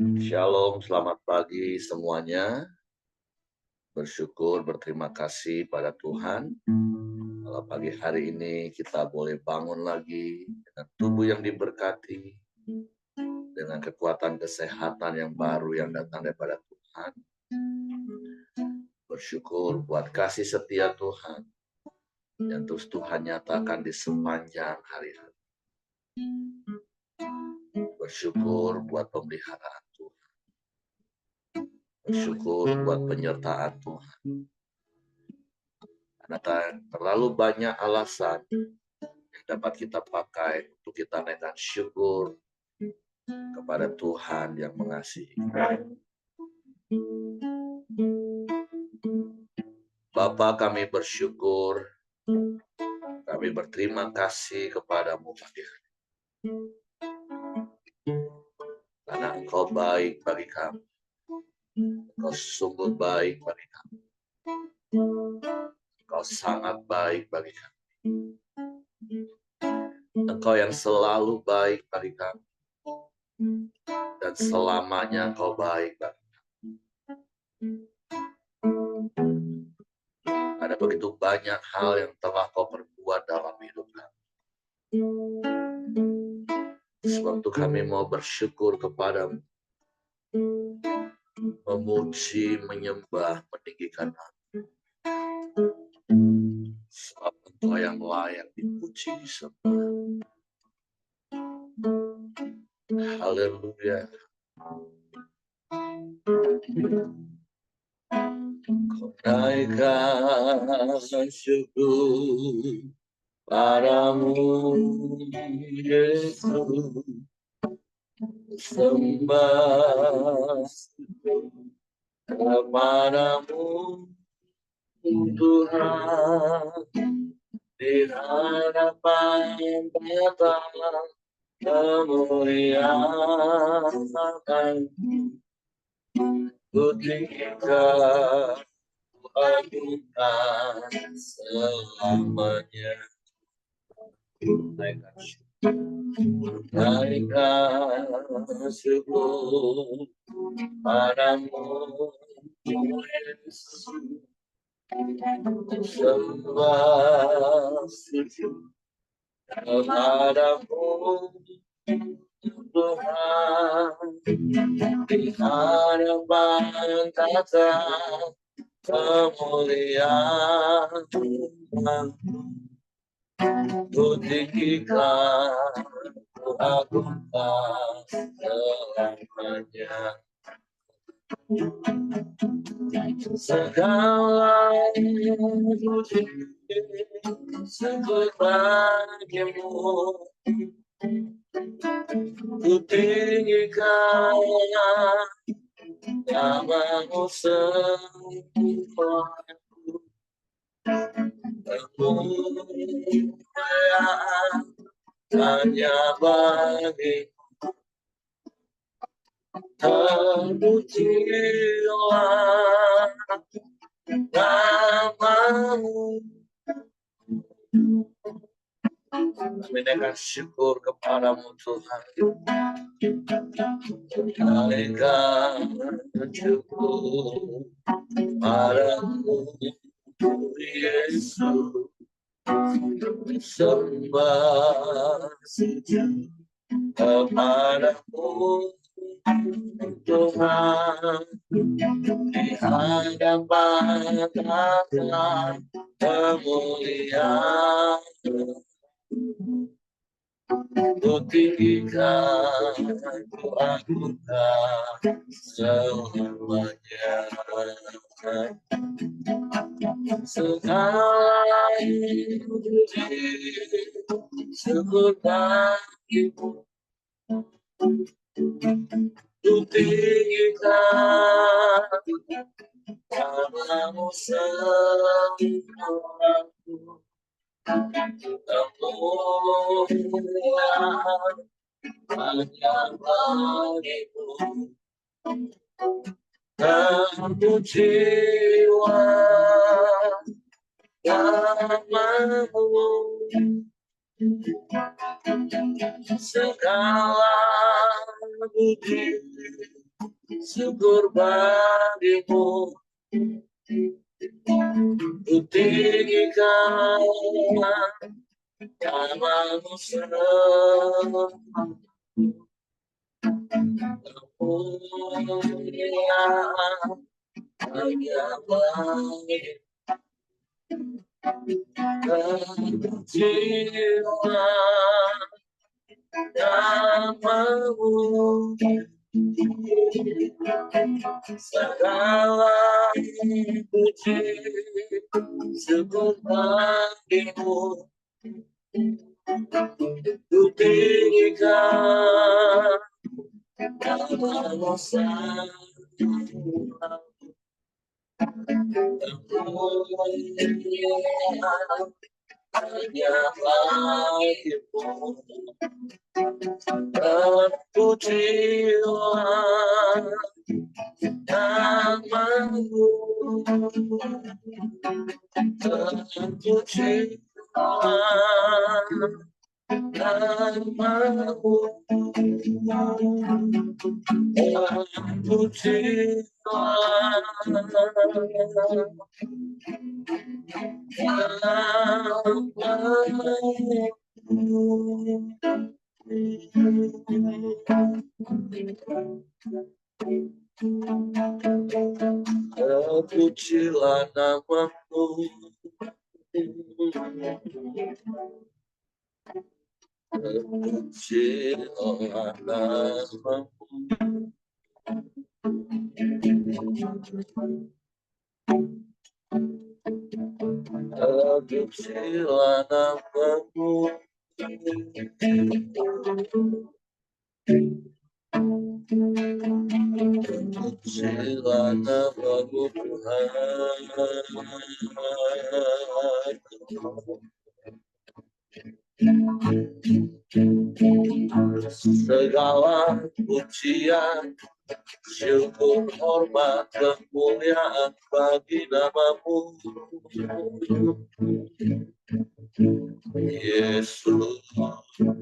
Shalom, selamat pagi semuanya. Bersyukur, berterima kasih pada Tuhan. Kalau pagi hari ini kita boleh bangun lagi dengan tubuh yang diberkati, dengan kekuatan kesehatan yang baru yang datang daripada Tuhan. Bersyukur buat kasih setia Tuhan yang terus Tuhan nyatakan di sepanjang hari-hari. Bersyukur buat pemeliharaan Tuhan. Bersyukur buat penyertaan Tuhan. Karena terlalu banyak alasan yang dapat kita pakai untuk kita naikkan syukur kepada Tuhan yang mengasihi. Bapa, kami bersyukur, kami berterima kasih kepadamu pagi hari. Karena Engkau baik bagi kami. Engkau sungguh baik bagi kami. Engkau sangat baik bagi kami. Engkau yang selalu baik bagi kami. Dan selamanya Engkau baik bagi kami. Ada begitu banyak hal yang telah Kau perbuat dalam hidup kami. Sebab itu kami mau bersyukur kepadamu, memuji, menyembah, meninggikan Nama. Sebab Engkau yang layak dipuji, disembah. Haleluya. Kau naikkan syukur padamu, Yesus. Sembah kepadamu, Tuhan, di hadapan Bapa kemuliaan. Ku tinggikan, ku agungkan selamanya. Naikkan syukur padamu, Yesus. Sembah sujud kepadamu, Tuhan, di hadapan tata kemuliaan. Ku tinggikan, ku agungkan selamanya. Segala puji sebut bagimu, ku tinggikan namamu sempurna. Kemuliaan hanya bagimu. Terpujilah namamu. Kami naikkan syukur kepadamu, Tuhan. Naikkan syukur padamu, Yesus. Sembah sujud kepadamu, Tuhan, di hadapan tata kemuliaan. Ku tinggikan, ku agungkan selamanya. Segala puji syukur bagimu, ku tinggikan namamu sempurna. Kemuliaan hanya bagimu. Terpujilah namamu. Segala puji syukur bagimu, ku tinggikan namamu sembah, kemuliaan hanya bagi kepujian namamu, segala puji syukur bagimu, ku tinggikan namamu sembah, kemuliaan hanya bagimu, terpujilah namamu, terpujilah namamu, terpujilah namamu, terpujilah namamu, terpujilah namamu, terpujilah namamu Tuhan. Segala pujian, syukur, hormat, kemuliaan bagi namamu, Yesus Tuhan.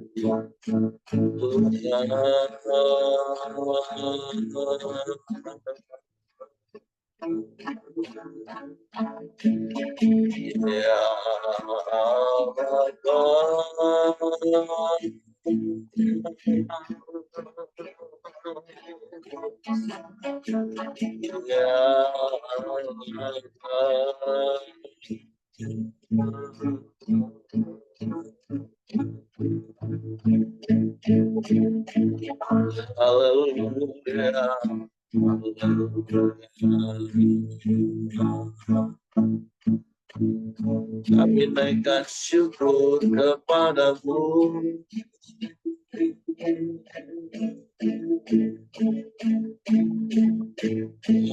Ya Haleluya. Kami naikkan syukur kepadamu,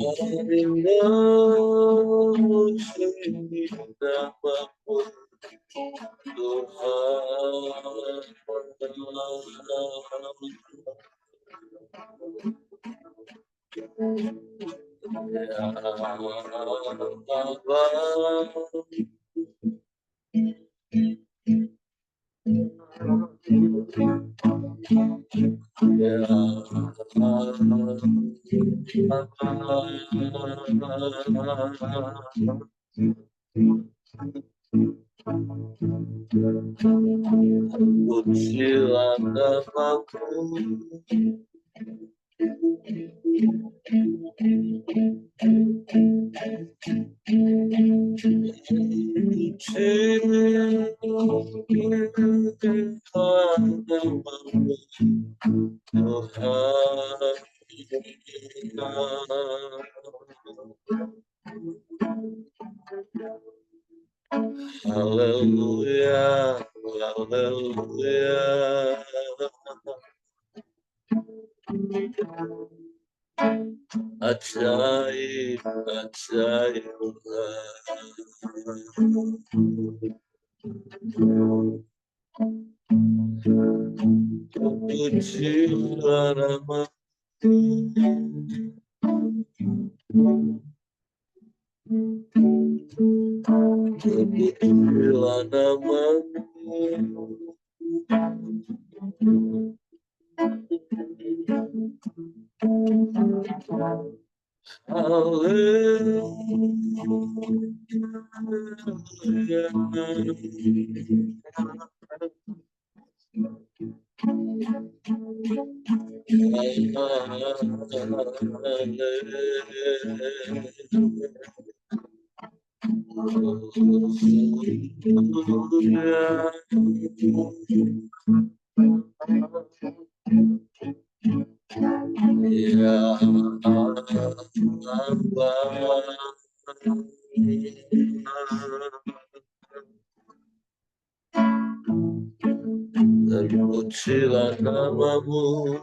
kami memuji namamu Tuhan. Ya pujilah namamu, pujilah namamu Tuhan. Haleluya, haleluya. Ajaib, ajaib. Pujilah namamu, pujilah namamu, Terpujilah namamu,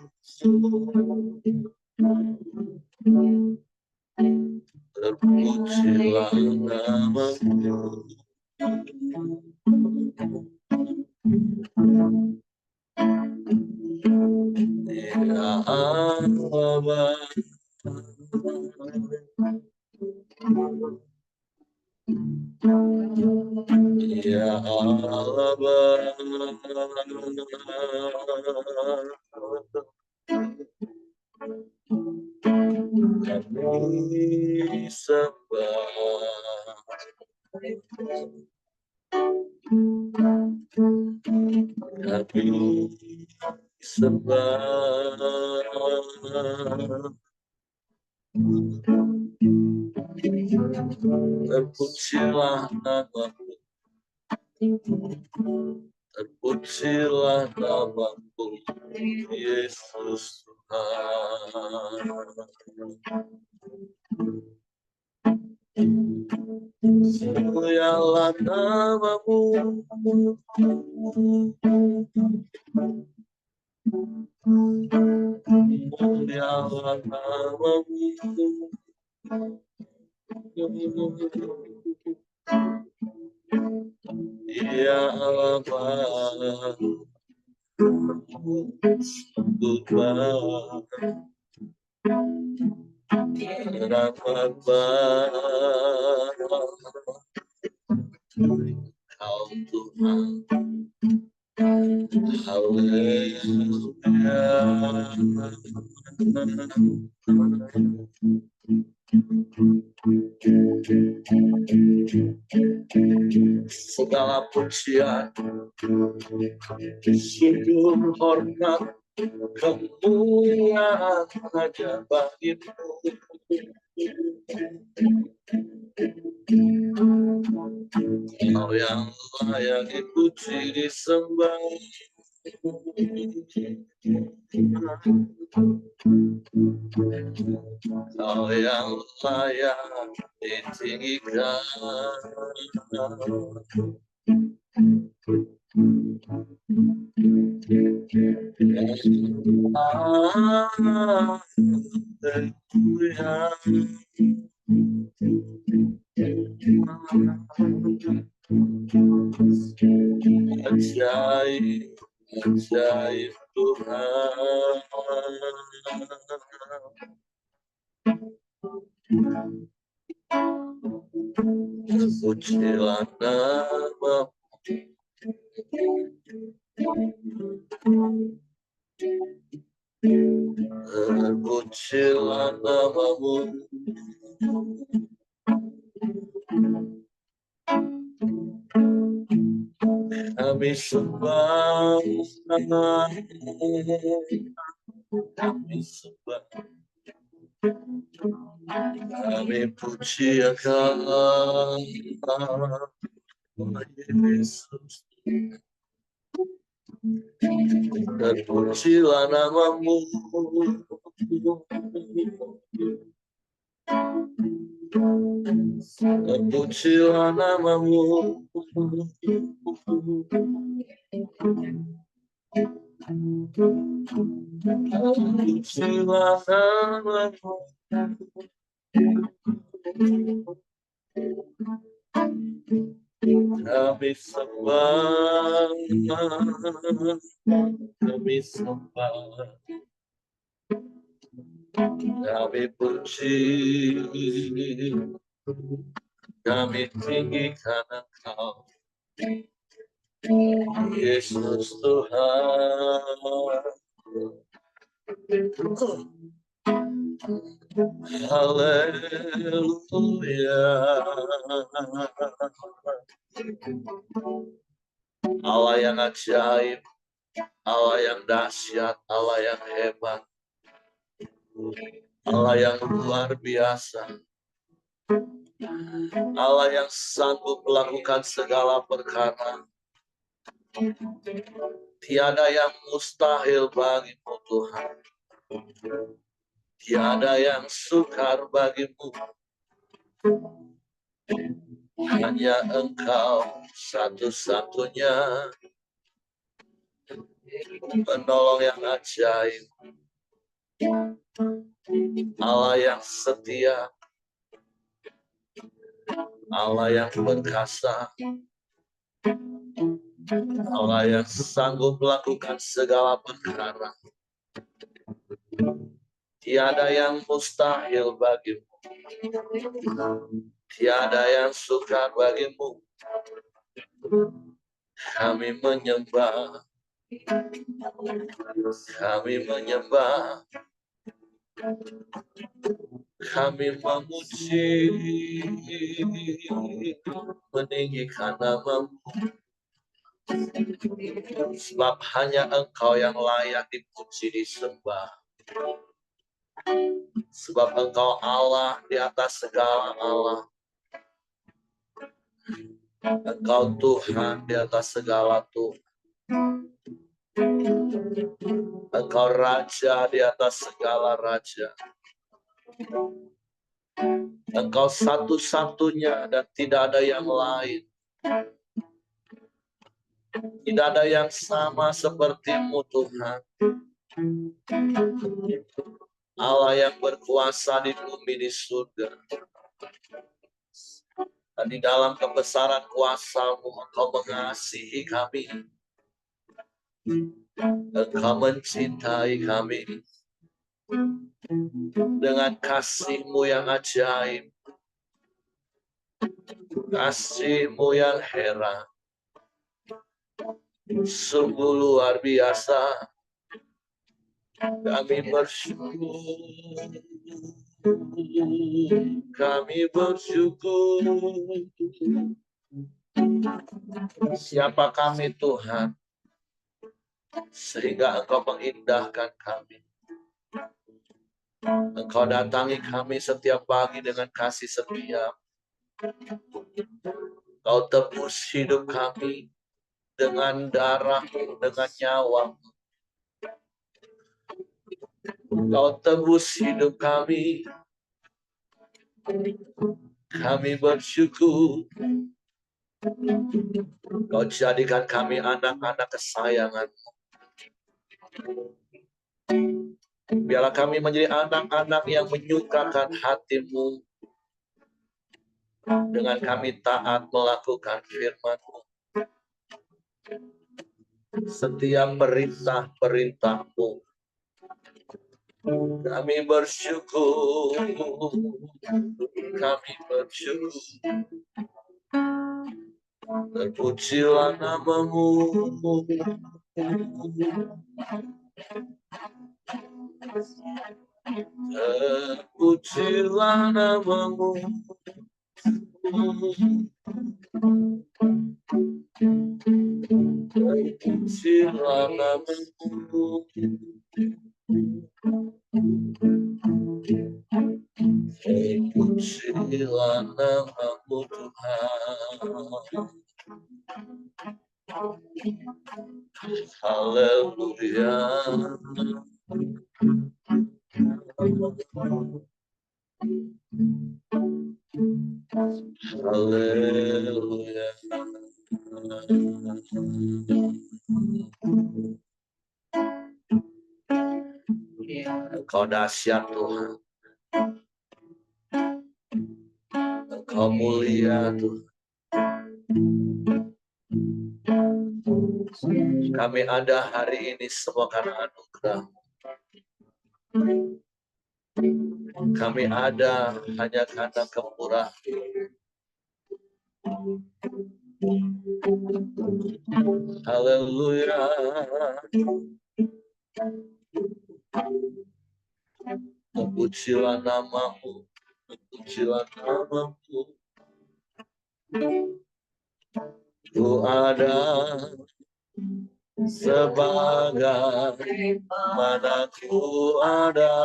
terpujilah namamu, ya Allah. Ya Allah, kami sembah, kami sembah. Terpujilah namamu, terpujilah namamu, Yesus Tuhan. Mulialah namamu, mulialah namamu, ya Allah, Tuhan, Kau Tuhan, haleluya. Segala pujian, sujud, hormat, kemuliaan hanya bagimu. Kau yang layak dipuji, disembah. Kau yang layak ditinggikan. Ajaib, ajaib Tuhan. Terpujilah namamu, terpujilah namamu, kami sembah, kami sembah, kami puji Engkau, Yesus. Terpujilah namamu, terpujilah namamu, terpujilah namamu, kami sembah, kami sembah, kami puji, kami tinggikan Engkau, Yesus Tuhan. Haleluya. Allah yang ajaib, Allah yang dahsyat, Allah yang hebat, Allah yang luar biasa, Allah yang sanggup melakukan segala perkara. Tiada yang mustahil bagimu Tuhan. Tiada yang sukar bagimu. Hanya Engkau satu-satunya penolong yang ajaib, Allah yang setia, Allah yang perkasa, Allah yang sanggup melakukan segala perkara. Tiada yang mustahil bagimu. Tiada yang sukar bagimu. Kami menyembah. Kami menyembah. Kami memuji. Meninggikan nama-Mu. Sebab hanya Engkau yang layak dipuji disembah. Sebab Engkau Allah di atas segala Allah. Engkau Tuhan di atas segala Tuhan. Engkau Raja di atas segala Raja. Engkau satu-satunya dan tidak ada yang lain. Tidak ada yang sama seperti-Mu Tuhan. Allah yang berkuasa di bumi di surga. Dan di dalam kebesaran kuasa-Mu Engkau mengasihi kami. Engkau mencintai kami. Dengan kasih-Mu yang ajaib. Kasih-Mu yang heran. Sungguh luar biasa. Kami bersyukur. Kami bersyukur. Siapa kami Tuhan? Sehingga Engkau mengindahkan kami. Engkau datangi kami setiap pagi dengan kasih setia. Engkau tebus hidup kami dengan darah-Mu, dengan nyawa-Mu. Engkau tebus hidup kami. Kami bersyukur. Engkau jadikan kami anak-anak kesayangan-Mu. Biarlah kami menjadi anak-anak yang menyukakan hati-Mu. Dengan kami taat melakukan firman-Mu. Setiap perintah-perintah-Mu. Kami bersyukur. Kami bersyukur. Terpujilah nama-Mu. Terpujilah nama-Mu. Terpujilah nama-Mu. Terpujilah nama-Mu Tuhan. Haleluya. Haleluya. Engkau dahsyat Tuhan. Engkau mulia Tuhan. Kami ada hari ini semua karena anugerah. Kami ada hanya karena kemurahan. Haleluya. Terpujilah namamu, terpujilah namamu. Ku ada sebagai mana ku ada,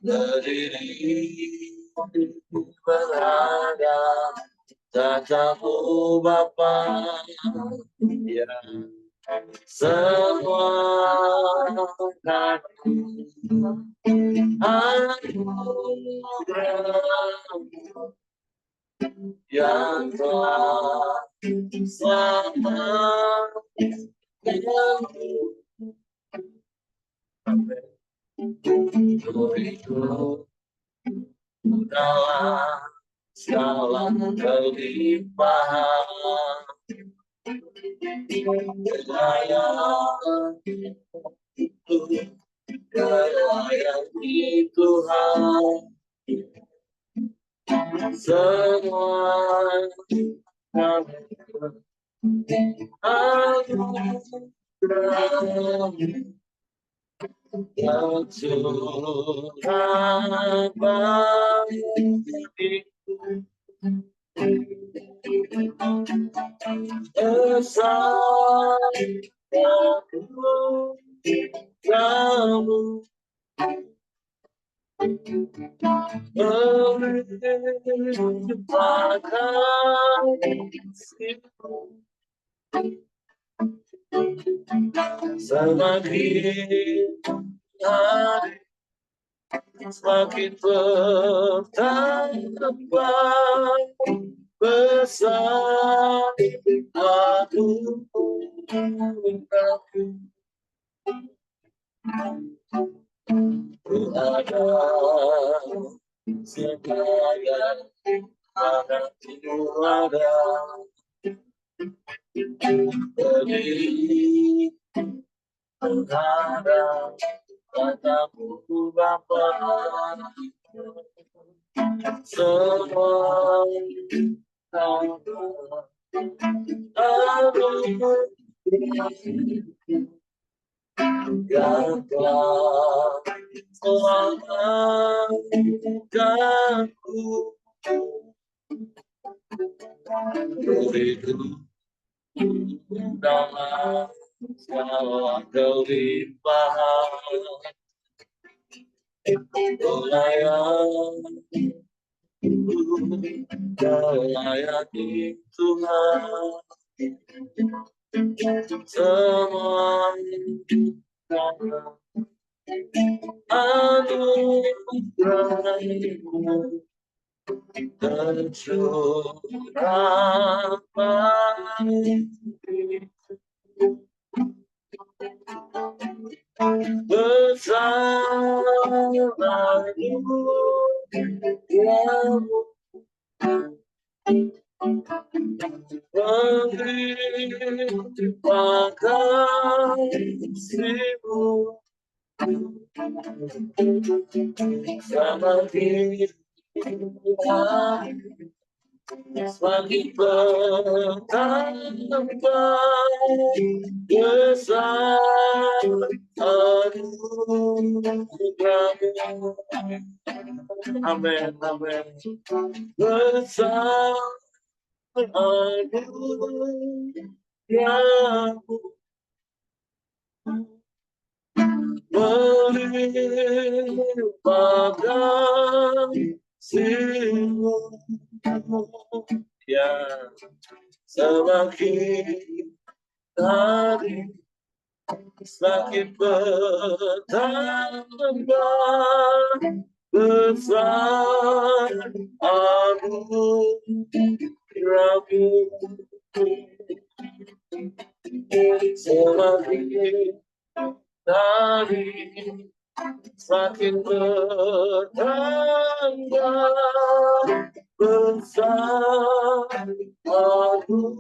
berdiri berada tatamu Bapa, ya semua kan anugerah yang telah diriku dalam segala kelimpahan kekayaan di Tuhan, semua anugerah yang curah bagiku, bersamaku kamu menciptakan kasihmu. Semakin hari semakin bertambah besar aku ada sebagai anakku ada, berdiri menghadap katamu Bapa, semua yang telah selamatkanku, beriku dalam segala kelimpahan, melayani Tuhan, semua anugerah tercurah bagiku, bersamaku kamu menciptakan kasihmu. Semakin hari semakin bertambah besar anugerahmu. Amin, amin. Besar anugerahmu, melimpah kasihmu. Ya, semakin hari semakin bertambah besar anugerahmu, semakin hari semakin bertambah besar anugerahmu,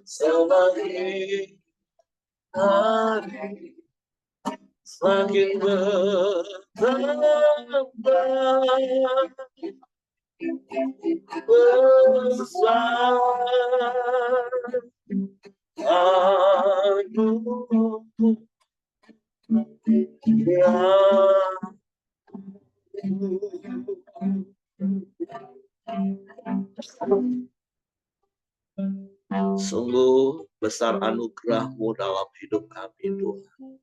semakin hari semakin bertambah besar Sungguh besar anugerah-Mu dalam hidup kami, Tuhan.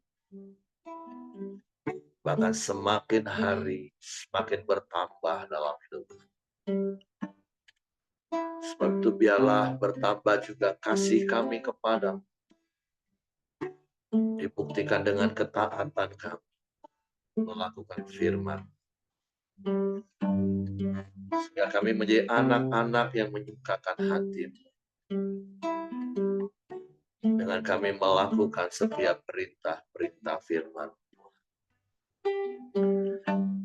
Bahkan semakin hari, semakin bertambah dalam hidup kami. Sebab itu biarlah bertambah juga kasih kami kepada-Mu. Dibuktikan dengan ketaatan kami melakukan firman. Sehingga kami menjadi anak-anak yang menyukakan hati-Mu. Dengan kami melakukan setiap perintah-perintah firman.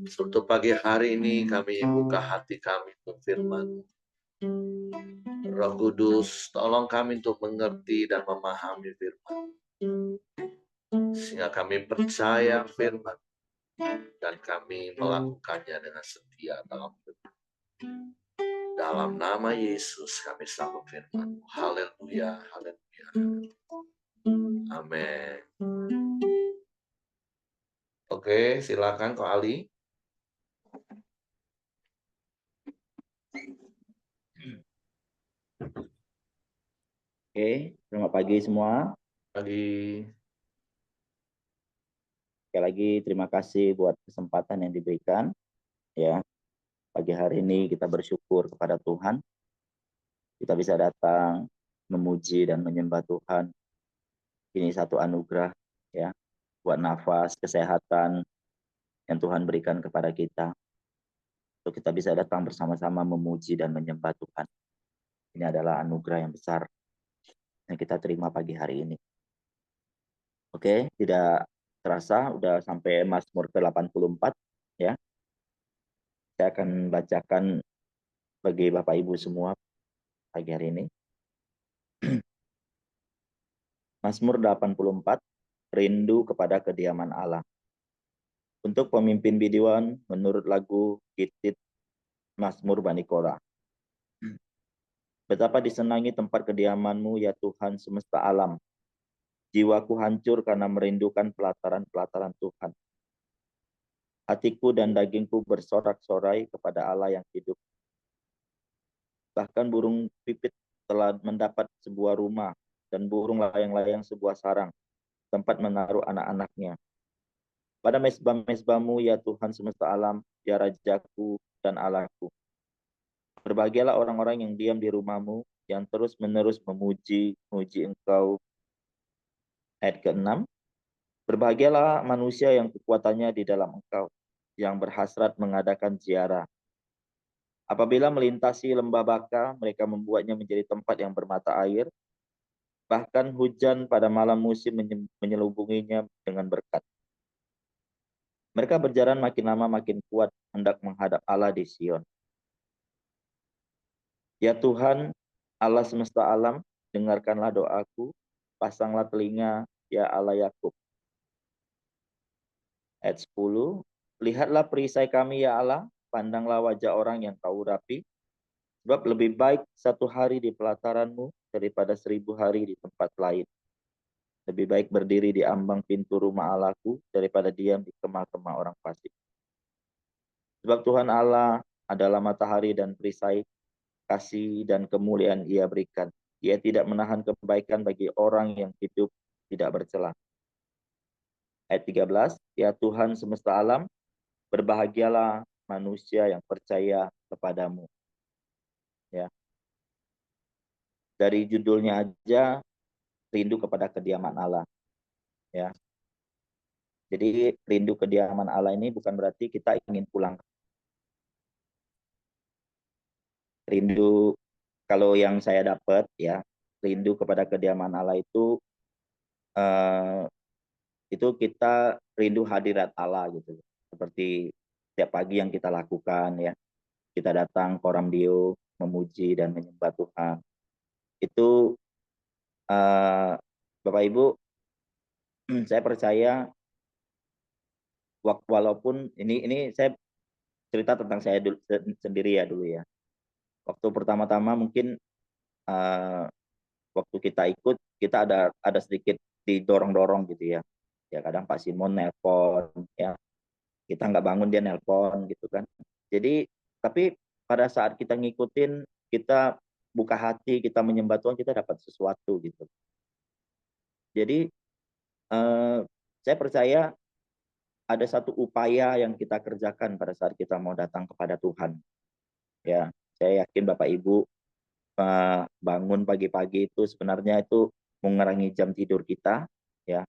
Untuk pagi hari ini kami buka hati kami untuk firman. Roh Kudus, tolong kami untuk mengerti dan memahami firman. Sehingga kami percaya firman. Dan kami melakukannya dengan setia dalam firman. Dalam nama Yesus kami sambut firman. Haleluya, haleluya. Amin. Oke, silakan Ko Ali. Oke, selamat pagi semua. Pagi. Sekali lagi terima kasih buat kesempatan yang diberikan. Ya, pagi hari ini kita bersyukur kepada Tuhan. Kita bisa datang memuji dan menyembah Tuhan. Ini satu anugerah ya, buat nafas, kesehatan yang Tuhan berikan kepada kita. Untuk kita bisa datang bersama-sama memuji dan menyembah Tuhan. Ini adalah anugerah yang besar yang kita terima pagi hari ini. Oke, tidak terasa udah sampai Mazmur ke-84 ya. Saya akan bacakan bagi Bapak Ibu semua pagi hari ini. Mazmur 84, rindu kepada kediaman Allah. Untuk pemimpin biduan menurut lagu Gitit Mazmur Bani Korah. Betapa disenangi tempat kediaman-Mu ya Tuhan semesta alam. Jiwaku hancur karena merindukan pelataran-pelataran Tuhan. Hatiku dan dagingku bersorak-sorai kepada Allah yang hidup. Bahkan burung pipit telah mendapat sebuah rumah dan burung layang-layang sebuah sarang, tempat menaruh anak-anaknya. Pada mezbah-mezbah-Mu ya Tuhan semesta alam, ya Rajaku dan Allahku. Berbahagialah orang-orang yang diam di rumah-Mu, yang terus-menerus memuji Engkau. Ayat ke-6. Berbahagialah manusia yang kekuatannya di dalam Engkau, yang berhasrat mengadakan ziarah. Apabila melintasi lembah Baka, mereka membuatnya menjadi tempat yang bermata air. Bahkan hujan pada malam musim menyelubunginya dengan berkat. Mereka berjalan makin lama makin kuat, hendak menghadap Allah di Sion. Ya Tuhan, Allah semesta alam, dengarkanlah doaku, pasanglah telinga, ya Allah Yakub. Ayat 10, lihatlah perisai kami ya Allah, pandanglah wajah orang yang kau urapi, sebab lebih baik satu hari di pelataran-Mu daripada 1000 hari di tempat lain. Lebih baik berdiri di ambang pintu rumah Allahku daripada diam di kemah-kemah orang fasik. Sebab Tuhan Allah adalah matahari dan perisai, kasih dan kemuliaan Ia berikan. Ia tidak menahan kebaikan bagi orang yang hidup tidak bercela. Ayat 13, ya Tuhan semesta alam, berbahagialah manusia yang percaya kepadamu. Ya. Dari judulnya aja rindu kepada kediaman Allah. Ya. Jadi rindu kediaman Allah ini bukan berarti kita ingin pulang. Rindu, kalau yang saya dapat ya, rindu kepada kediaman Allah itu kita rindu hadirat Allah gitu. Seperti setiap pagi yang kita lakukan ya. Kita datang koram dio memuji dan menyembah Tuhan. Itu Bapak Ibu, saya percaya walaupun ini saya cerita tentang saya sendiri ya dulu ya. Waktu pertama-tama mungkin waktu kita ikut kita ada sedikit didorong-dorong gitu ya. Ya kadang Pak Simon nelpon ya. Kita nggak bangun dia nelpon gitu kan. Jadi tapi pada saat kita ngikutin kita buka hati, kita menyembah Tuhan, kita dapat sesuatu gitu. Jadi saya percaya ada satu upaya yang kita kerjakan pada saat kita mau datang kepada Tuhan. Ya, saya yakin Bapak Ibu bangun pagi-pagi itu sebenarnya itu mengurangi jam tidur kita. Ya,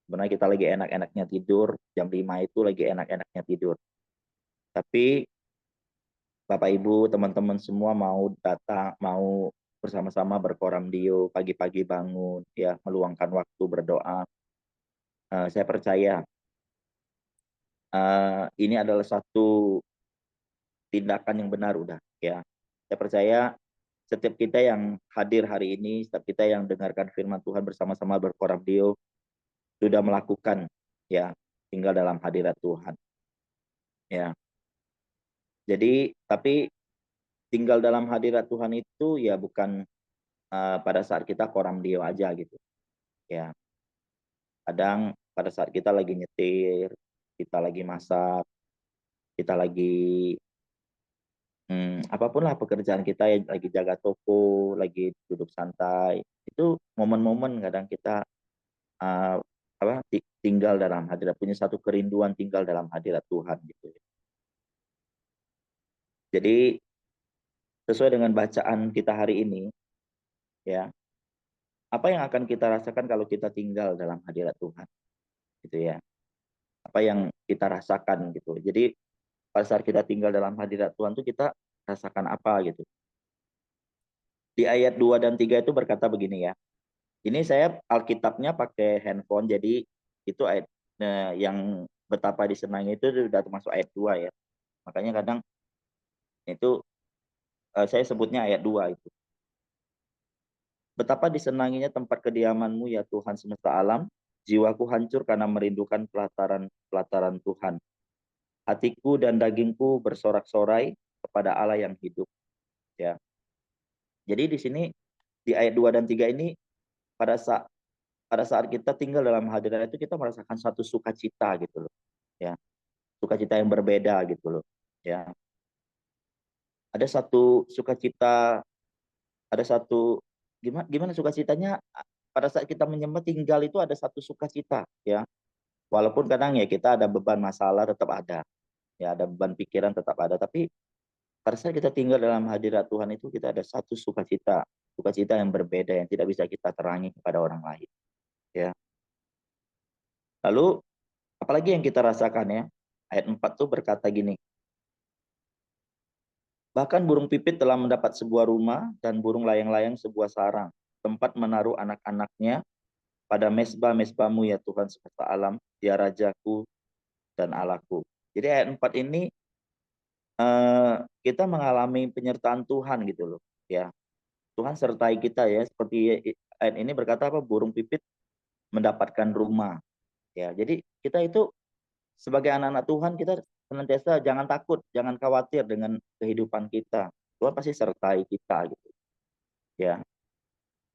sebenarnya kita lagi enak-enaknya tidur, jam 5 itu lagi enak-enaknya tidur. Tapi Bapak Ibu, teman-teman semua mau datang, mau bersama-sama berkoramdio, pagi-pagi bangun, ya, meluangkan waktu berdoa. Saya percaya ini adalah satu tindakan yang benar udah, ya. Saya percaya setiap kita yang hadir hari ini, setiap kita yang dengarkan firman Tuhan bersama-sama berkoramdio sudah melakukan, ya, tinggal dalam hadirat Tuhan, ya. Jadi tapi tinggal dalam hadirat Tuhan itu ya bukan pada saat kita koramdio aja gitu, ya. Kadang pada saat kita lagi nyetir, kita lagi masak, kita lagi apapun lah pekerjaan kita, ya lagi jaga toko, lagi duduk santai, itu momen-momen kadang kita eee, tinggal dalam hadirat, punya satu kerinduan tinggal dalam hadirat Tuhan gitu. Jadi sesuai dengan bacaan kita hari ini, ya, apa yang akan kita rasakan kalau kita tinggal dalam hadirat Tuhan, gitu ya. Apa yang kita rasakan gitu. Jadi pada saat kita tinggal dalam hadirat Tuhan tuh kita rasakan apa gitu. Di ayat 2 dan 3 itu berkata begini ya. Ini saya Alkitabnya pakai handphone, jadi itu ayat yang betapa disenangi itu sudah termasuk ayat 2 ya. Makanya kadang itu saya sebutnya ayat 2 itu. Betapa disenanginya tempat kediaman-Mu ya Tuhan semesta alam, jiwaku hancur karena merindukan pelataran Tuhan. Hatiku dan dagingku bersorak-sorai kepada Allah yang hidup, ya. Jadi di sini di ayat 2 dan 3 ini pada saat kita tinggal dalam hadirat itu kita merasakan satu sukacita gitu loh, ya. Sukacita yang berbeda gitu loh, ya. Ada satu sukacita, ada satu gimana gimana sukacitanya pada saat kita menyembah tinggal itu ada satu sukacita, ya. Walaupun kadang ya kita ada beban masalah tetap ada, ya ada beban pikiran tetap ada, tapi pada saat kita tinggal dalam hadirat Tuhan itu kita ada satu sukacita, sukacita yang berbeda yang tidak bisa kita terangi kepada orang lain, ya. Lalu apalagi yang kita rasakan ya? Ayat 4 tuh berkata gini, bahkan burung pipit telah mendapat sebuah rumah dan burung layang-layang sebuah sarang, tempat menaruh anak-anaknya pada mesbah-mesbahmu ya Tuhan semesta alam, ya Rajaku dan Allahku. Jadi ayat 4 ini kita mengalami penyertaan Tuhan gitu loh, ya. Tuhan sertai kita ya, seperti ayat ini berkata apa? Burung pipit mendapatkan rumah, ya. Jadi kita itu sebagai anak-anak Tuhan kita senantiasa jangan takut, jangan khawatir dengan kehidupan kita. Tuhan pasti sertai kita gitu, ya.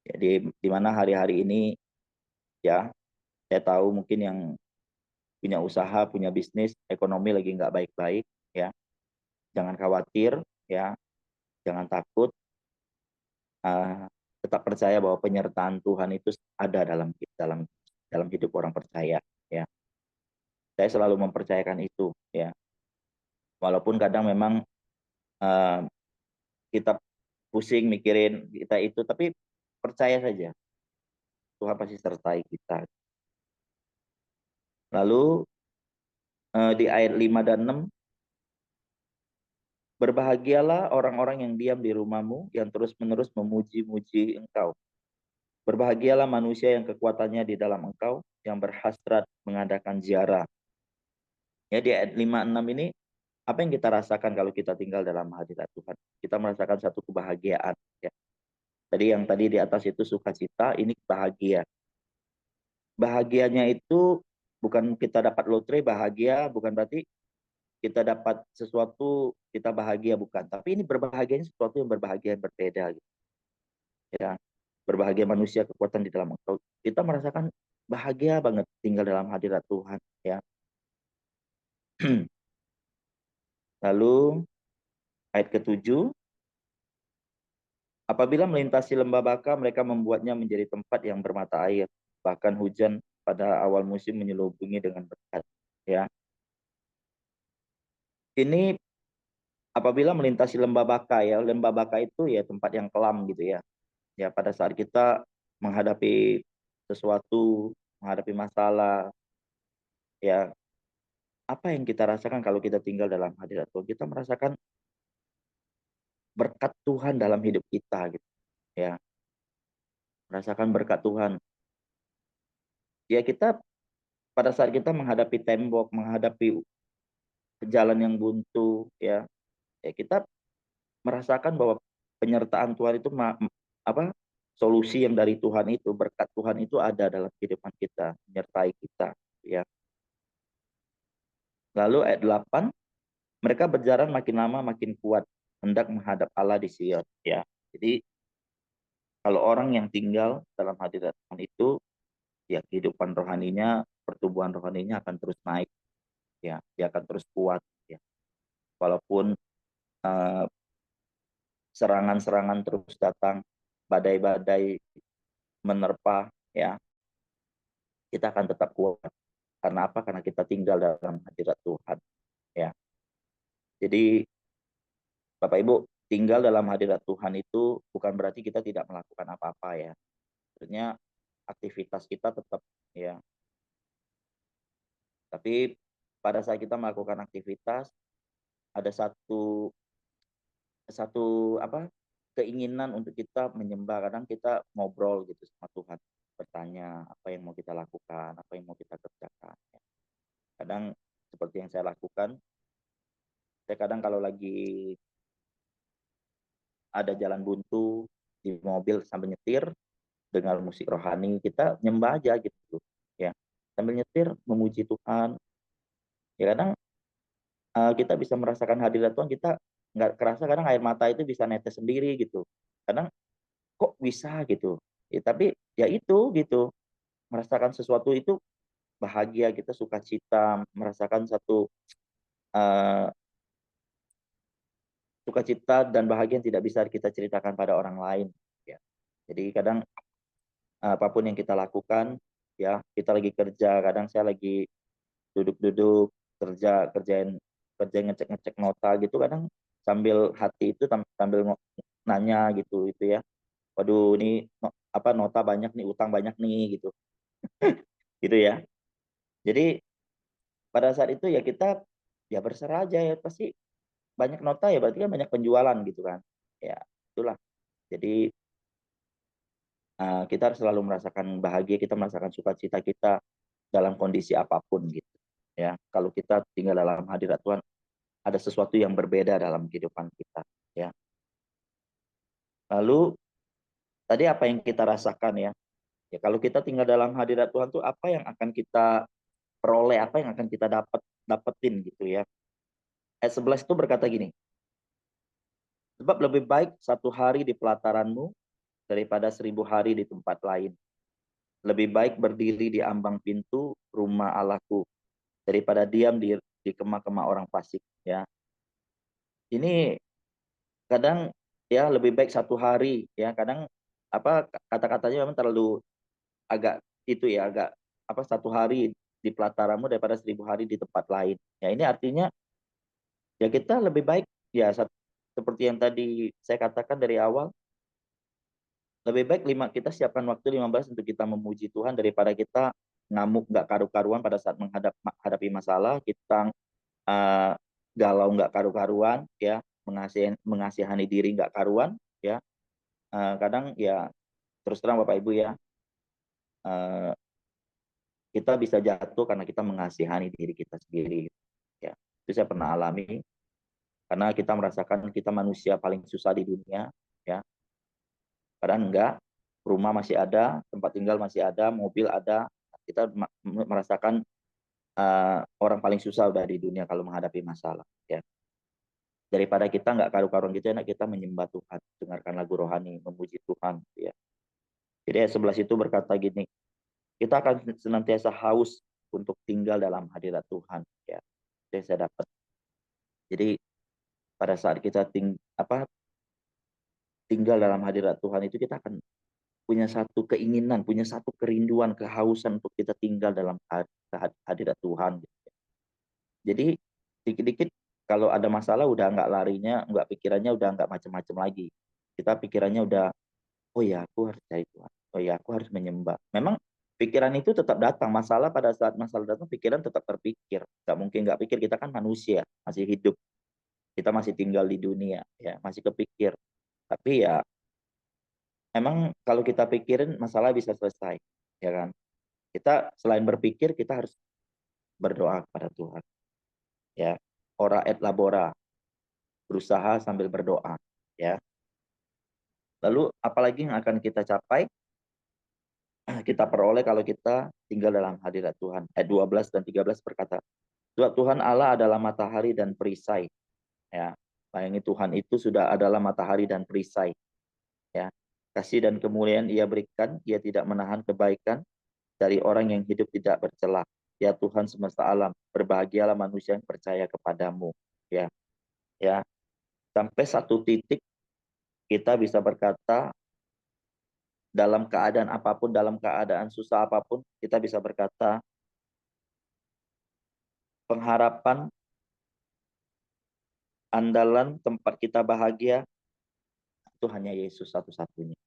Jadi di mana hari-hari ini ya, saya tahu mungkin yang punya usaha, punya bisnis, ekonomi lagi nggak baik-baik, ya. Jangan khawatir, ya, jangan takut, eee, tetap percaya bahwa penyertaan Tuhan itu ada dalam dalam dalam hidup orang percaya, ya. Saya selalu mempercayakan itu, ya. Walaupun kadang memang, eee, kita pusing mikirin kita itu, tapi percaya saja, Tuhan pasti sertai kita. Lalu, di ayat 5 dan 6, berbahagialah orang-orang yang diam di rumahmu, yang terus-menerus memuji-muji Engkau. Berbahagialah manusia yang kekuatannya di dalam Engkau, yang berhasrat mengadakan ziarah. Ya, di ayat 5, 6 ini, apa yang kita rasakan kalau kita tinggal dalam hadirat Tuhan? Kita merasakan satu kebahagiaan, ya. Tadi di atas itu sukacita, ini bahagia. Bahagianya itu bukan kita dapat lotre bahagia, bukan berarti kita dapat sesuatu kita bahagia, bukan. Tapi ini berbahagianya sesuatu yang berbahagia yang berbeda gitu, ya. Berbahagia manusia kekuatan di dalam Engkau. Kita merasakan bahagia banget tinggal dalam hadirat Tuhan, ya. Lalu ayat ke-7, Apabila melintasi lembah Baka, mereka membuatnya menjadi tempat yang bermata air. Bahkan hujan pada awal musim menyelubungi dengan berkat. Ya, ini apabila melintasi lembah Baka, ya, lembah Baka itu ya tempat yang kelam gitu ya. Ya, pada saat kita menghadapi sesuatu, menghadapi masalah, ya, apa yang kita rasakan kalau kita tinggal dalam hadirat Tuhan? Kita merasakan berkat Tuhan dalam hidup kita gitu, ya. Merasakan berkat Tuhan. Ya, kita pada saat kita menghadapi tembok, menghadapi jalan yang buntu, ya, ya kita merasakan bahwa penyertaan Tuhan itu apa? Solusi yang dari Tuhan itu, berkat Tuhan itu ada dalam kehidupan kita, menyertai kita, ya. Lalu ayat 8, mereka berjalan makin lama makin kuat, hendak menghadap Allah di Sion, ya. Jadi kalau orang yang tinggal dalam hadirat Tuhan itu, ya kehidupan rohaninya, pertumbuhan rohaninya akan terus naik, ya. Dia akan terus kuat, ya. Walaupun eh, serangan-serangan terus datang, badai-badai menerpa, ya, kita akan tetap kuat. Karena apa? Karena kita tinggal dalam hadirat Tuhan, ya. Jadi Bapak Ibu, tinggal dalam hadirat Tuhan itu bukan berarti kita tidak melakukan apa-apa, ya. Sebenarnya aktivitas kita tetap, ya. Tapi pada saat kita melakukan aktivitas, ada satu satu apa? Keinginan untuk kita menyembah. Kadang kita ngobrol gitu sama Tuhan, bertanya apa yang mau kita lakukan, apa yang mau kita kerjakan, ya. Kadang seperti yang saya lakukan, saya kadang kalau lagi ada jalan buntu di mobil sambil nyetir dengan musik rohani, kita nyembah aja gitu, ya. Sambil nyetir memuji Tuhan. Ya kadang kita bisa merasakan hadirat Tuhan, kita nggak kerasa kadang air mata itu bisa netes sendiri gitu. Kadang kok bisa gitu. Ya, tapi ya itu gitu, merasakan sesuatu itu bahagia, kita sukacita, merasakan satu uh, sukacita dan bahagia yang tidak bisa kita ceritakan pada orang lain, ya. Jadi kadang apapun yang kita lakukan, ya, kita lagi kerja, kadang saya lagi duduk-duduk kerjain kerja ngecek-ngecek nota gitu, kadang sambil hati itu sambil nanya gitu ya. Waduh, ini apa nota banyak nih, utang banyak nih gitu. Gitu ya. Jadi pada saat itu ya kita ya berserah aja, ya pasti banyak nota ya berarti kan banyak penjualan gitu kan. Ya, itulah. Jadi kita harus selalu merasakan bahagia, kita merasakan sukacita kita dalam kondisi apapun gitu. Ya, kalau kita tinggal dalam hadirat Tuhan, ada sesuatu yang berbeda dalam kehidupan kita, ya. Lalu tadi apa yang kita rasakan, ya? Ya kalau kita tinggal dalam hadirat Tuhan tuh apa yang akan kita peroleh, apa yang akan kita dapetin gitu ya. Ayat 11 itu berkata gini, sebab lebih baik 1 hari di pelataranmu daripada 1.000 hari di tempat lain. Lebih baik berdiri di ambang pintu rumah Allahku daripada diam di kemah-kemah orang fasik, ya. Ini kadang ya lebih baik 1 hari, ya. Kadang apa kata-katanya memang terlalu agak itu ya, agak apa 1 hari di pelataranmu daripada 1.000 hari di tempat lain. Ya ini artinya ya kita lebih baik ya seperti yang tadi saya katakan dari awal, lebih baik kita siapkan waktu 15 untuk kita memuji Tuhan daripada kita ngamuk nggak karu-karuan pada saat menghadapi masalah, kita uh, galau nggak karu-karuan, ya, mengasihani diri nggak karuan, ya. Kadang ya terus terang Bapak Ibu ya, uh, kita bisa jatuh karena kita mengasihani diri kita sendiri, ya. Itu saya pernah alami karena kita merasakan kita manusia paling susah di dunia, ya. Padahal enggak, rumah masih ada, tempat tinggal masih ada, mobil ada, kita merasakan orang paling susah udah di dunia kalau menghadapi masalah, ya. Daripada kita nggak karu-karuan gitu, enak kita menyembah Tuhan, dengarkan lagu rohani, memuji Tuhan, ya. Jadi ayat 11 itu berkata gini, kita akan senantiasa haus untuk tinggal dalam hadirat Tuhan, ya. Itu yang saya dapat. Jadi pada saat kita tinggal tinggal dalam hadirat Tuhan itu kita akan punya satu keinginan, punya satu kerinduan, kehausan untuk kita tinggal dalam hadirat Tuhan. Jadi dikit-dikit kalau ada masalah udah nggak larinya, nggak pikirannya udah nggak macam-macam lagi. Kita pikirannya udah, oh ya aku harus cari Tuhan, oh ya aku harus menyembah. Memang pikiran itu tetap datang, masalah pada saat masalah datang pikiran tetap terpikir. Nggak mungkin nggak pikir, kita kan manusia, masih hidup, kita masih tinggal di dunia, ya masih kepikir. Tapi ya emang kalau kita pikirin masalah bisa selesai, ya kan? Kita selain berpikir kita harus berdoa kepada Tuhan, ya. Ora et labora, berusaha sambil berdoa, ya. Lalu apalagi yang akan kita capai, kita peroleh kalau kita tinggal dalam hadirat Tuhan. Ayat 12 dan 13 berkata, Tuhan Allah adalah matahari dan perisai, ya. Bayangi Tuhan itu sudah adalah matahari dan perisai, ya. Kasih dan kemuliaan Ia berikan, Ia tidak menahan kebaikan dari orang yang hidup tidak bercela. Ya Tuhan semesta alam, berbahagialah manusia yang percaya kepadamu, ya. Ya, sampai satu titik kita bisa berkata dalam keadaan apapun, dalam keadaan susah apapun, kita bisa berkata pengharapan, andalan, tempat kita bahagia itu hanya Yesus satu-satunya,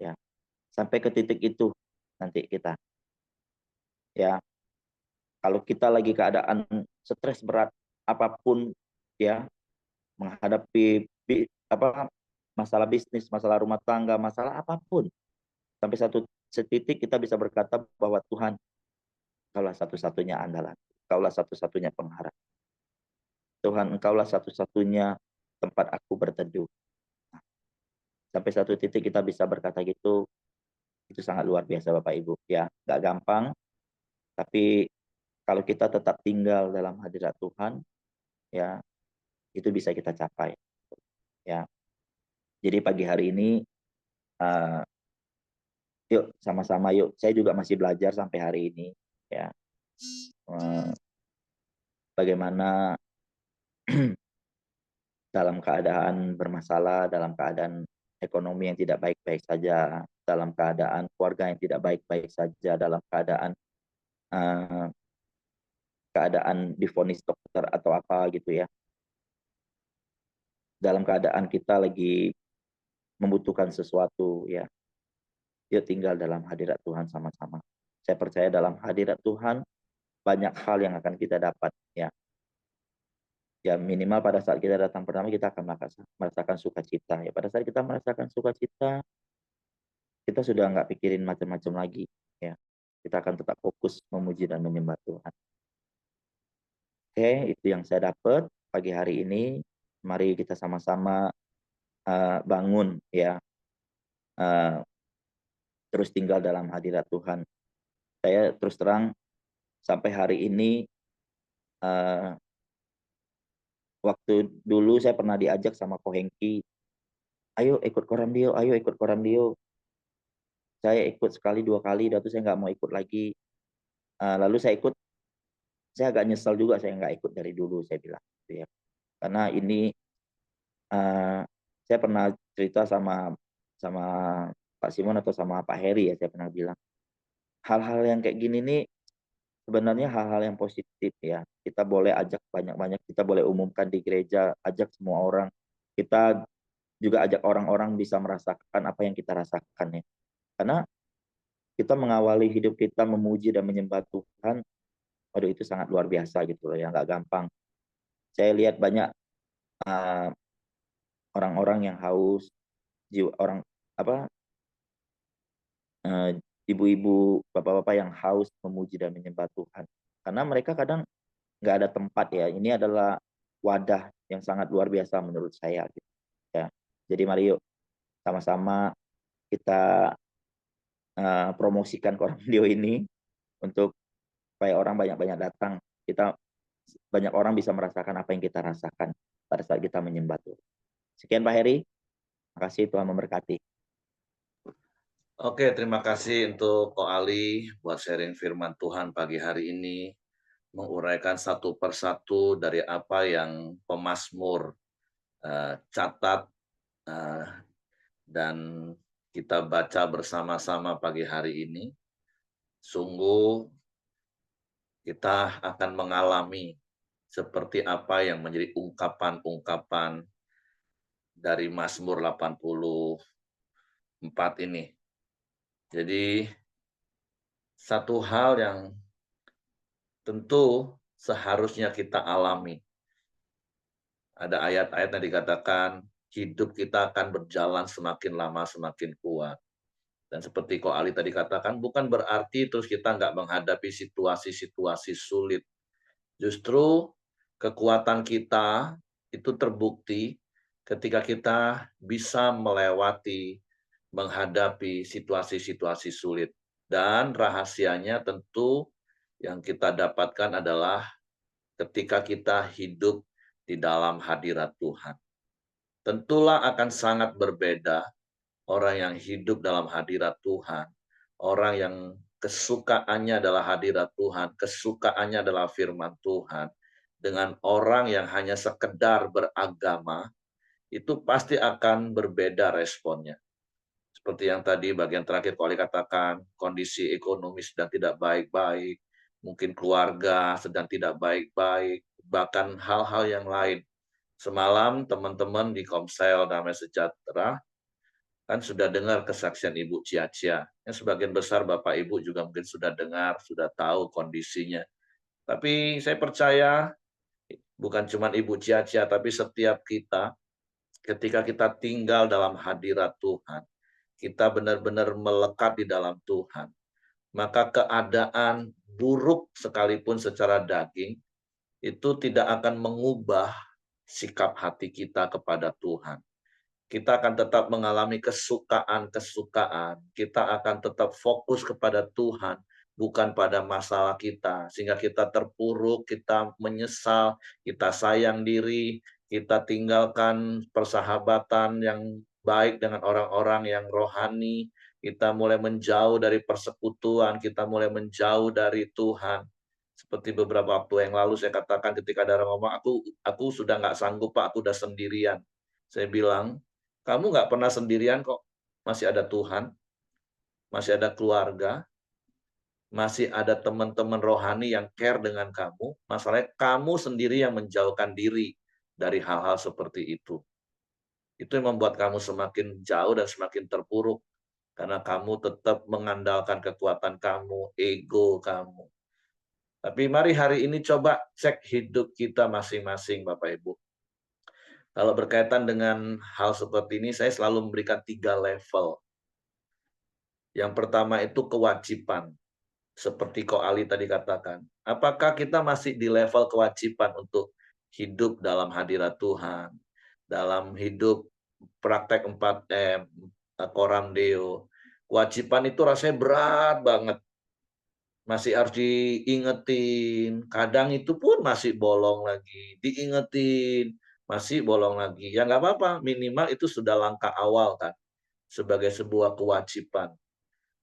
ya. Sampai ke titik itu nanti kita, ya. Kalau kita lagi keadaan stres berat apapun, ya, menghadapi masalah bisnis, masalah rumah tangga, masalah apapun, sampai satu titik kita bisa berkata bahwa Tuhan, Kaulah satu-satunya andalan, Kaulah satu-satunya pengharap. Tuhan, Engkaulah satu-satunya tempat aku berteduh. Sampai satu titik kita bisa berkata gitu, itu sangat luar biasa Bapak Ibu. Ya, nggak gampang, tapi kalau kita tetap tinggal dalam hadirat Tuhan, ya, itu bisa kita capai. Ya, jadi pagi hari ini, yuk sama-sama yuk. Saya juga masih belajar sampai hari ini, ya. Bagaimana dalam keadaan bermasalah, dalam keadaan ekonomi yang tidak baik-baik saja, dalam keadaan keluarga yang tidak baik-baik saja, dalam keadaan divonis dokter atau apa gitu ya. Dalam keadaan kita lagi membutuhkan sesuatu ya. Yuk tinggal dalam hadirat Tuhan sama-sama. Saya percaya dalam hadirat Tuhan banyak hal yang akan kita dapat ya. Ya minimal pada saat kita datang pertama kita akan merasakan sukacita ya. Pada saat kita merasakan sukacita, kita sudah nggak pikirin macam-macam lagi ya. Kita akan tetap fokus memuji dan menyembah Tuhan. Oke, itu yang saya dapat pagi hari ini. Mari kita sama-sama bangun ya, terus tinggal dalam hadirat Tuhan. Saya terus terang sampai hari ini, waktu dulu saya pernah diajak sama Ko Hengki, ayo ikut Koram Dio, ayo ikut Koram Dio. Saya ikut sekali 2 kali, dan itu saya nggak mau ikut lagi. Lalu saya ikut, saya agak nyesal juga saya nggak ikut dari dulu, saya bilang gitu ya. Karena ini saya pernah cerita sama Pak Simon atau sama Pak Heri ya, saya pernah bilang, hal-hal yang kayak gini nih sebenarnya hal-hal yang positif ya. Kita boleh ajak banyak-banyak, kita boleh umumkan di gereja, ajak semua orang. Kita juga ajak orang-orang bisa merasakan apa yang kita rasakan ya. Karena kita mengawali hidup kita memuji dan menyembah Tuhan, waduh itu sangat luar biasa gitu loh ya, nggak gampang. Saya lihat banyak orang-orang yang haus, orang apa ibu-ibu, bapak-bapak yang haus memuji dan menyembah Tuhan. Karena mereka kadang nggak ada tempat ya. Ini adalah wadah yang sangat luar biasa menurut saya. Gitu. Ya. Jadi mari yuk sama-sama kita promosikan Koram Dio ini untuk supaya orang banyak-banyak datang. Kita banyak orang bisa merasakan apa yang kita rasakan pada saat kita menyembah Tuhan. Sekian Pak Heri. Makasih Tuhan memberkati. Oke, terima kasih untuk Ko Ali buat sharing firman Tuhan pagi hari ini, menguraikan satu persatu dari apa yang pemazmur catat dan kita baca bersama-sama pagi hari ini, sungguh kita akan mengalami seperti apa yang menjadi ungkapan-ungkapan dari Mazmur 84 ini. Jadi satu hal yang tentu seharusnya kita alami. Ada ayat-ayat yang dikatakan hidup kita akan berjalan semakin lama semakin kuat. Dan seperti Ko Ali tadi katakan, bukan berarti terus kita nggak menghadapi situasi-situasi sulit. Justru kekuatan kita itu terbukti ketika kita bisa melewati, menghadapi situasi-situasi sulit. Dan rahasianya tentu yang kita dapatkan adalah ketika kita hidup di dalam hadirat Tuhan. Tentulah akan sangat berbeda orang yang hidup dalam hadirat Tuhan, orang yang kesukaannya adalah hadirat Tuhan, kesukaannya adalah firman Tuhan, dengan orang yang hanya sekedar beragama, itu pasti akan berbeda responnya. Seperti yang tadi bagian terakhir Ko Ali katakan, kondisi ekonomi sedang tidak baik-baik, mungkin keluarga sedang tidak baik-baik, bahkan hal-hal yang lain. Semalam teman-teman di Komsel Damai Sejahtera kan sudah dengar kesaksian Ibu Cia-Cia. Yang sebagian besar Bapak Ibu juga mungkin sudah dengar, sudah tahu kondisinya. Tapi saya percaya bukan cuma Ibu Cia-Cia, tapi setiap kita ketika kita tinggal dalam hadirat Tuhan, kita benar-benar melekat di dalam Tuhan, maka keadaan buruk sekalipun secara daging itu tidak akan mengubah sikap hati kita kepada Tuhan. Kita akan tetap mengalami kesukaan-kesukaan. Kita akan tetap fokus kepada Tuhan, bukan pada masalah kita. Sehingga kita terpuruk, kita menyesal, kita sayang diri, kita tinggalkan persahabatan yang baik dengan orang-orang yang rohani, kita mulai menjauh dari persekutuan, kita mulai menjauh dari Tuhan. Seperti beberapa waktu yang lalu saya katakan ketika ada orang ngomong, aku sudah nggak sanggup Pak, aku udah sendirian. Saya bilang, kamu nggak pernah sendirian kok. Masih ada Tuhan, masih ada keluarga, masih ada teman-teman rohani yang care dengan kamu. Masalahnya kamu sendiri yang menjauhkan diri dari hal-hal seperti itu. Itu yang membuat kamu semakin jauh dan semakin terpuruk. Karena kamu tetap mengandalkan kekuatan kamu, ego kamu. Tapi mari hari ini coba cek hidup kita masing-masing, Bapak Ibu. Kalau berkaitan dengan hal seperti ini, saya selalu memberikan 3 level. Yang pertama itu kewajiban. Seperti Ko Ali tadi katakan. Apakah kita masih di level kewajiban untuk hidup dalam hadirat Tuhan, dalam hidup praktek 4M, Coram Deo. Kewajiban itu rasanya berat banget. Masih harus diingetin, kadang itu pun masih bolong lagi, diingetin, masih bolong lagi. Ya nggak apa-apa, minimal itu sudah langkah awal kan, sebagai sebuah kewajiban.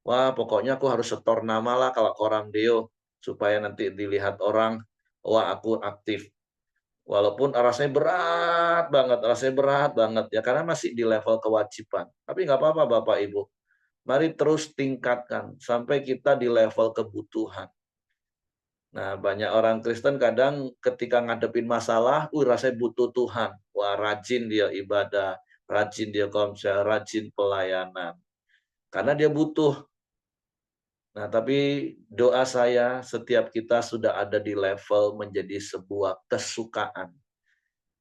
Wah, pokoknya aku harus setor nama lah kalau Coram Deo, supaya nanti dilihat orang, wah aku aktif. Walaupun rasanya berat banget ya, karena masih di level kewajiban. Tapi nggak apa-apa Bapak Ibu, mari terus tingkatkan sampai kita di level kebutuhan. Nah, banyak orang Kristen kadang ketika ngadepin masalah, rasanya butuh Tuhan. Wah, rajin dia ibadah, rajin dia komsel, rajin pelayanan. Karena dia butuh. Nah, tapi doa saya setiap kita sudah ada di level menjadi sebuah kesukaan.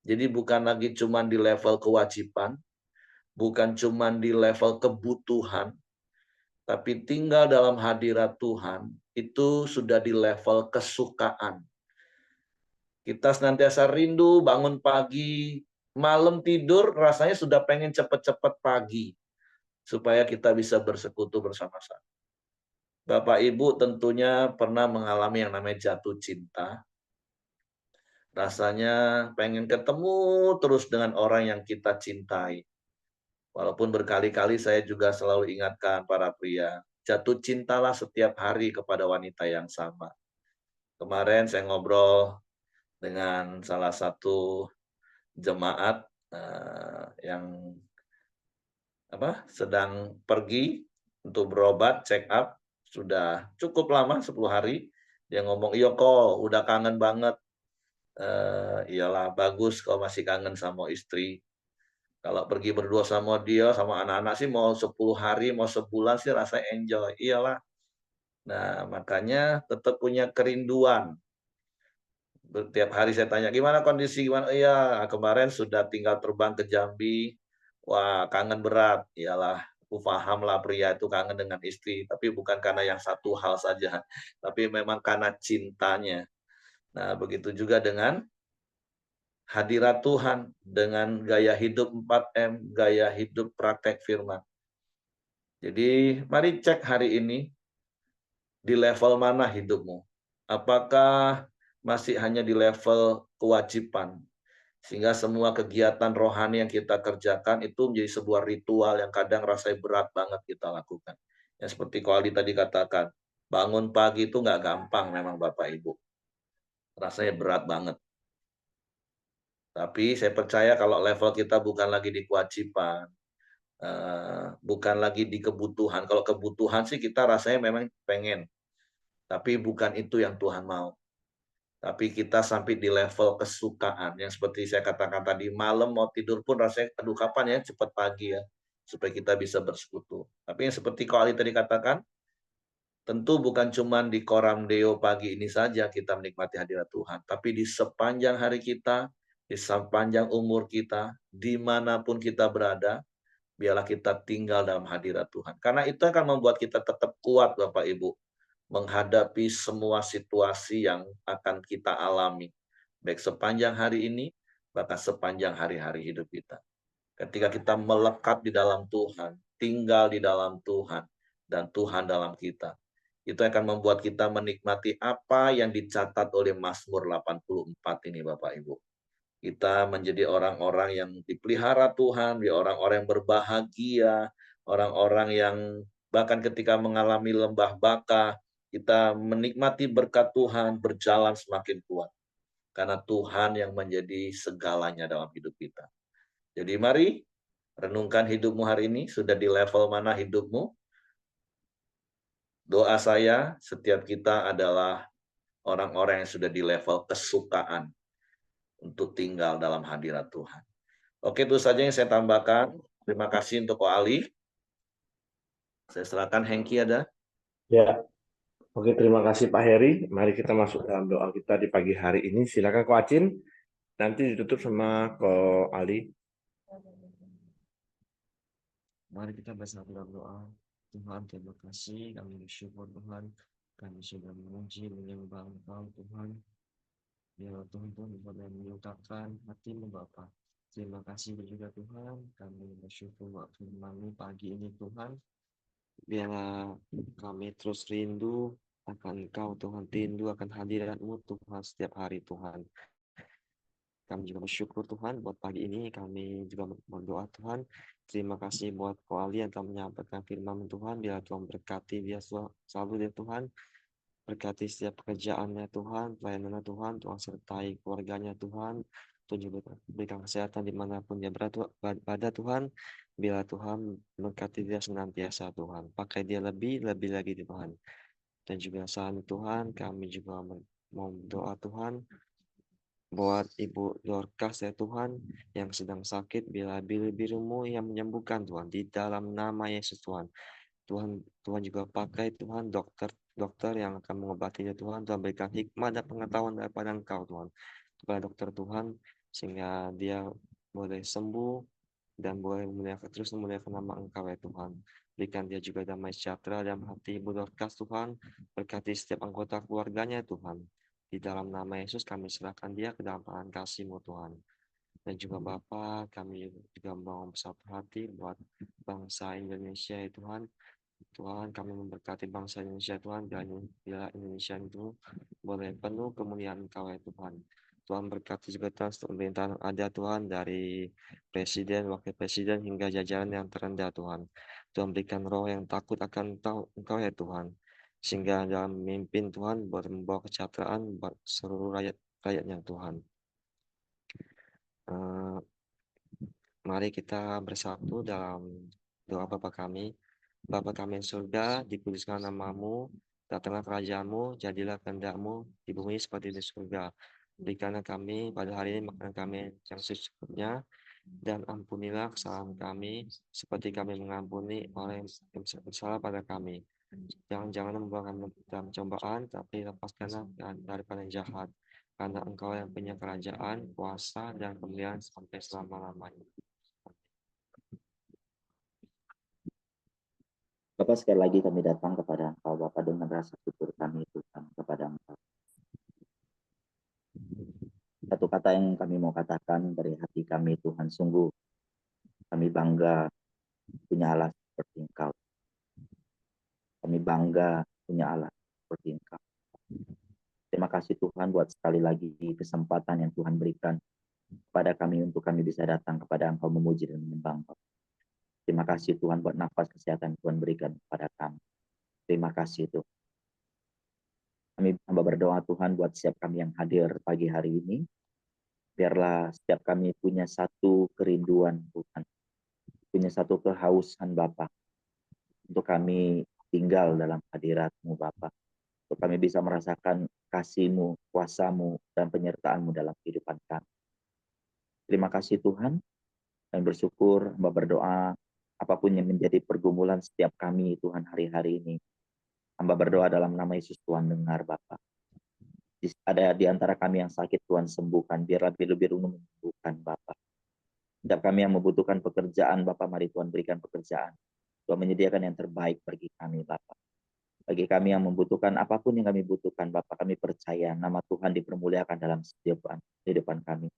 Jadi bukan lagi cuma di level kewajiban, bukan cuma di level kebutuhan, tapi tinggal dalam hadirat Tuhan, itu sudah di level kesukaan. Kita senantiasa rindu bangun pagi, malam tidur rasanya sudah pengen cepet-cepet pagi, supaya kita bisa bersekutu bersama-sama. Bapak Ibu tentunya pernah mengalami yang namanya jatuh cinta. Rasanya pengen ketemu terus dengan orang yang kita cintai. Walaupun berkali-kali saya juga selalu ingatkan para pria, jatuh cintalah setiap hari kepada wanita yang sama. Kemarin saya ngobrol dengan salah satu jemaat yang sedang pergi untuk berobat, check up, sudah cukup lama 10 hari. Dia ngomong, "Iya kok, udah kangen banget." Iyalah bagus kalau masih kangen sama istri. Kalau pergi berdua sama dia, sama anak-anak sih mau 10 hari, mau sebulan sih rasanya enjoy. Iyalah. Nah, makanya tetap punya kerinduan. Tiap hari saya tanya, "Gimana kondisi, gimana?" "Iya, kemarin sudah tinggal terbang ke Jambi." Wah, kangen berat. Iyalah, aku paham lah pria itu kangen dengan istri, tapi bukan karena yang satu hal saja, tapi memang karena cintanya. Nah, begitu juga dengan hadirat Tuhan, dengan gaya hidup 4M, gaya hidup praktek firman. Jadi, mari cek hari ini, di level mana hidupmu? Apakah masih hanya di level kewajiban? Sehingga semua kegiatan rohani yang kita kerjakan itu menjadi sebuah ritual yang kadang rasanya berat banget kita lakukan. Ya seperti Koali tadi katakan, bangun pagi itu nggak gampang memang Bapak Ibu. Rasanya berat banget. Tapi saya percaya kalau level kita bukan lagi di kewajiban, bukan lagi di kebutuhan. Kalau kebutuhan sih kita rasanya memang pengen, tapi bukan itu yang Tuhan mau. Tapi kita sampai di level kesukaan yang seperti saya katakan tadi, malam mau tidur pun rasanya, "Aduh kapan ya cepat pagi ya, supaya kita bisa bersekutu." Tapi yang seperti Ko Ali tadi katakan, tentu bukan cuma di Koram Deo pagi ini saja kita menikmati hadirat Tuhan, tapi di sepanjang hari kita, di sepanjang umur kita, dimanapun kita berada, biarlah kita tinggal dalam hadirat Tuhan. Karena itu akan membuat kita tetap kuat Bapak Ibu, menghadapi semua situasi yang akan kita alami, baik sepanjang hari ini, bahkan sepanjang hari-hari hidup kita. Ketika kita melekat di dalam Tuhan, tinggal di dalam Tuhan, dan Tuhan dalam kita, itu akan membuat kita menikmati apa yang dicatat oleh Mazmur 84 ini Bapak Ibu. Kita menjadi orang-orang yang dipelihara Tuhan, di orang-orang yang berbahagia, orang-orang yang bahkan ketika mengalami lembah baka, kita menikmati berkat Tuhan, berjalan semakin kuat. Karena Tuhan yang menjadi segalanya dalam hidup kita. Jadi mari renungkan hidupmu hari ini, sudah di level mana hidupmu. Doa saya setiap kita adalah orang-orang yang sudah di level kesukaan untuk tinggal dalam hadirat Tuhan. Oke, itu saja yang saya tambahkan. Terima kasih untuk Ko Ali. Saya serahkan Hengki ada. Ya, oke, terima kasih Pak Heri. Mari kita masuk dalam doa kita di pagi hari ini. Silakan Ko Acin. Nanti ditutup sama Ko Ali. Mari kita bersama dalam doa. Tuhan, terima kasih. Kami bersyukur Tuhan. Kami sudah memuji, menyembah Engkau Tuhan. Ya Tuhan, Tuhan menyukakan hatimu Bapa. Terima kasih juga Tuhan. Kami bersyukur waktu firman-Mu pagi ini Tuhan. Biarlah kami terus rindu akan Engkau Tuhan, rindu akan hadirat-Mu Tuhan setiap hari Tuhan. Kami juga bersyukur Tuhan buat pagi ini, kami juga berdoa Tuhan. Terima kasih buat Koali yang telah menyampaikan firman Tuhan. Biar Tuhan berkati dia selalu dia Tuhan. Berkati setiap pekerjaannya Tuhan, pelayanannya Tuhan, Tuhan sertai keluarganya Tuhan. Tuhan juga berikan kesehatan dimanapun dia berada Tuhan. Bila Tuhan berkati dia senantiasa Tuhan. Pakai dia lebih lagi Tuhan. Dan juga saat Tuhan, kami juga mau berdoa Tuhan buat Ibu Dorcas ya Tuhan yang sedang sakit, bila biru-biru-Mu yang menyembuhkan Tuhan di dalam nama Yesus Tuhan. Tuhan juga pakai Tuhan dokter yang akan mengobatinya Tuhan. Tuhan berikan hikmah dan pengetahuan daripada Engkau Tuhan kepada dokter Tuhan, sehingga dia boleh sembuh dan boleh terus memuliakan nama Engkau ya Tuhan. Berikan dia juga damai sejahtera dalam hati Ibu Dorcas Tuhan. Berkati setiap anggota keluarganya Tuhan. Di dalam nama Yesus kami serahkan dia ke dalam tangan kasih-Mu Tuhan. Dan juga Bapa, kami juga mau bersatu hati buat bangsa Indonesia ya Tuhan. Tuhan, kami memberkati bangsa Indonesia Tuhan, bila Indonesia itu boleh penuh kemuliaan Engkau ya Tuhan. Tuhan berkati juga atas pemerintahan ada Tuhan, dari presiden, wakil presiden hingga jajaran yang terendah Tuhan. Tuhan berikan roh yang takut akan Engkau ya Tuhan, sehingga dalam memimpin Tuhan boleh membawa kesejahteraan buat seluruh rakyatnya Tuhan. Mari kita bersatu dalam Doa Bapa kami, Bapa kami yang surga, dikuduskan namamu, datanglah kerajaanmu, jadilah kehendak-mu di bumi seperti di surga. Berikanlah kami pada hari ini makanan kami yang secukupnya, dan ampunilah kesalahan kami, seperti kami mengampuni orang yang bersalah pada kami. Jangan membawa kami dalam cobaan, tapi lepaskanlah daripada yang jahat. Karena Engkau yang punya kerajaan, kuasa, dan kemuliaan sampai selama-lamanya. Bapak, sekali lagi kami datang kepada Engkau, Bapak, dengan rasa syukur kami, Tuhan, kepada Engkau. Satu kata yang kami mau katakan dari hati kami, Tuhan, sungguh kami bangga punya Allah seperti Engkau. Kami bangga punya Allah seperti Engkau. Terima kasih Tuhan buat sekali lagi kesempatan yang Tuhan berikan kepada kami untuk kami bisa datang kepada Engkau memuji dan menyembah Engkau. Terima kasih Tuhan buat nafas kesehatan Tuhan berikan kepada kami. Terima kasih Tuhan. Kami hamba berdoa Tuhan buat setiap kami yang hadir pagi hari ini. Biarlah setiap kami punya satu kerinduan Tuhan. Punya satu kehausan Bapa. Untuk kami tinggal dalam hadirat-Mu Bapa. Untuk kami bisa merasakan kasih-Mu, kuasa-Mu, dan penyertaan-Mu dalam kehidupan kami. Terima kasih Tuhan. Dan bersyukur, hamba berdoa, apapun yang menjadi pergumulan setiap kami Tuhan hari-hari ini. Hamba berdoa dalam nama Yesus Tuhan dengar Bapa. Ada di antara kami yang sakit Tuhan sembuhkan, biarlah biru-biru menyembuhkan Bapa. Setiap kami yang membutuhkan pekerjaan Bapa, mari Tuhan berikan pekerjaan. Tuhan menyediakan yang terbaik bagi kami Bapa. Bagi kami yang membutuhkan apapun yang kami butuhkan Bapa, kami percaya nama Tuhan dipermuliakan dalam setiap kehidupan kami.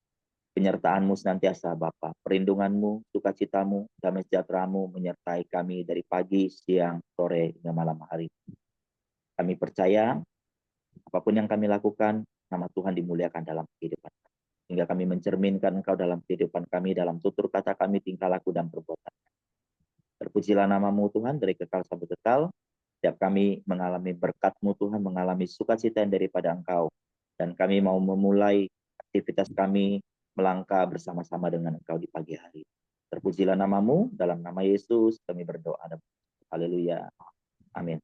Penyertaan-Mu senantiasa Bapa, perlindungan-Mu, sukacita-Mu, damai sejahtera-Mu menyertai kami dari pagi, siang, sore, hingga malam hari. Kami percaya apapun yang kami lakukan, nama Tuhan dimuliakan dalam kehidupan kami. Hingga kami mencerminkan Engkau dalam kehidupan kami, dalam tutur kata kami, tingkah laku dan perbuatan. Terpujilah nama-Mu Tuhan dari kekal sampai kekal. Setiap kami mengalami berkat-Mu Tuhan, mengalami sukacita yang daripada Engkau. Dan kami mau memulai aktivitas kami melangkah bersama-sama dengan Engkau di pagi hari. Terpujilah nama-Mu, dalam nama Yesus kami berdoa. Haleluya. Amin.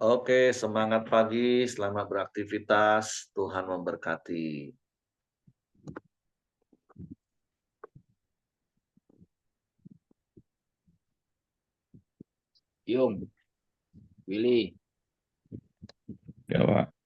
Oke, semangat pagi, selamat beraktivitas, Tuhan memberkati. Yung, Willy. Ya, Pak.